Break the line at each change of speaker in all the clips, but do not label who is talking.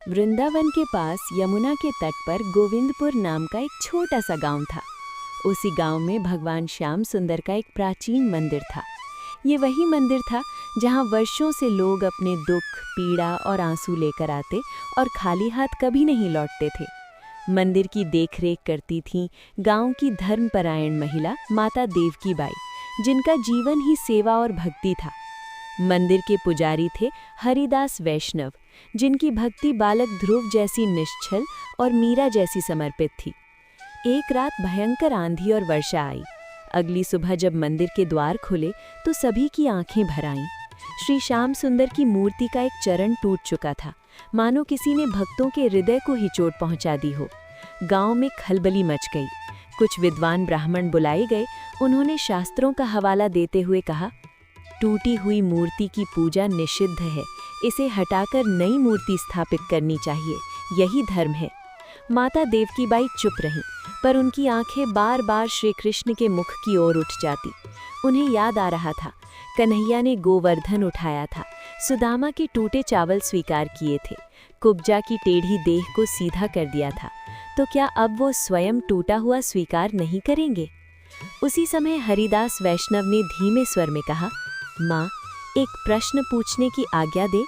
वृंदावन के पास यमुना के तट पर गोविंदपुर नाम का एक छोटा सा गांव था। उसी गांव में भगवान श्याम सुंदर का एक प्राचीन मंदिर था। ये वही मंदिर था जहां वर्षों से लोग अपने दुख, पीड़ा और आंसू लेकर आते और खाली हाथ कभी नहीं लौटते थे। मंदिर की देखरेख करती थीं गांव की धर्मपरायण महिला माता देवकी बाई, जिनका जीवन ही सेवा और भक्ति था। मंदिर के पुजारी थे हरिदास वैष्णव, जिनकी भक्ति बालक ध्रुव जैसी निश्चल और मीरा जैसी समर्पित थी। एक रात भयंकर आंधी और वर्षा आई। अगली सुबह जब मंदिर के द्वार खुले तो सभी की आंखें भर आईं। श्री श्याम सुंदर की मूर्ति का एक चरण टूट चुका था, मानो किसी ने भक्तों के हृदय को ही चोट पहुंचा दी हो। गांव में खलबली मच गई। कुछ विद्वान ब्राह्मण बुलाए गए। उन्होंने शास्त्रों का हवाला देते हुए कहा, टूटी हुई मूर्ति की पूजा निषिद्ध है, इसे हटाकर नई मूर्ति स्थापित करनी चाहिए, यही धर्म है। माता देवकी बाई चुप रहीं, पर उनकी आंखें बार बार श्री कृष्ण के मुख की ओर उठ जाती। उन्हें याद आ रहा था, कन्हैया ने गोवर्धन उठाया था, सुदामा के टूटे चावल स्वीकार किए थे, कुब्जा की टेढ़ी देह को सीधा कर दिया था, तो क्या अब वो स्वयं टूटा हुआ स्वीकार नहीं करेंगे? उसी समय हरिदास वैष्णव ने धीमे स्वर में कहा, माँ, एक प्रश्न पूछने की आज्ञा दे।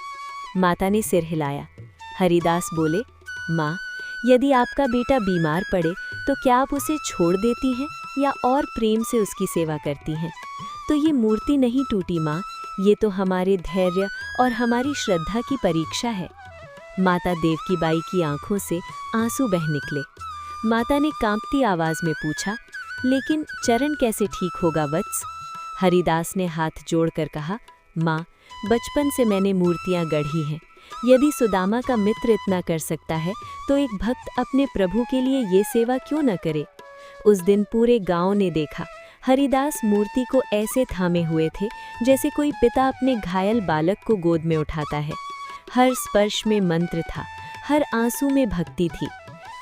माता ने सिर हिलाया। हरिदास बोले, माँ, यदि आपका बेटा बीमार पड़े तो क्या आप उसे छोड़ देती हैं या और प्रेम से उसकी सेवा करती हैं? तो ये मूर्ति नहीं टूटी माँ, ये तो हमारे धैर्य और हमारी श्रद्धा की परीक्षा है। माता देवकी बाई की आंखों से आंसू बह निकले। माता ने कांपती आवाज में पूछा, लेकिन चरण कैसे ठीक होगा वत्स? हरिदास ने हाथ जोड़कर कहा, माँ, बचपन से मैंने मूर्तियाँ गढ़ी हैं। यदि सुदामा का मित्र इतना कर सकता है तो एक भक्त अपने प्रभु के लिए ये सेवा क्यों न करे? उस दिन पूरे गांव ने देखा, हरिदास मूर्ति को ऐसे थामे हुए थे जैसे कोई पिता अपने घायल बालक को गोद में उठाता है। हर स्पर्श में मंत्र था, हर आंसू में भक्ति थी।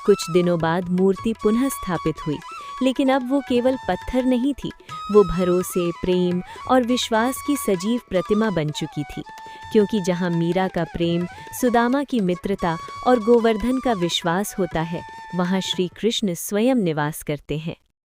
कुछ दिनों बाद मूर्ति पुनः स्थापित हुई, लेकिन अब वो केवल पत्थर नहीं थी, वो भरोसे, प्रेम और विश्वास की सजीव प्रतिमा बन चुकी थी। क्योंकि जहाँ मीरा का प्रेम, सुदामा की मित्रता और गोवर्धन का विश्वास होता है, वहाँ श्री कृष्ण स्वयं निवास करते हैं।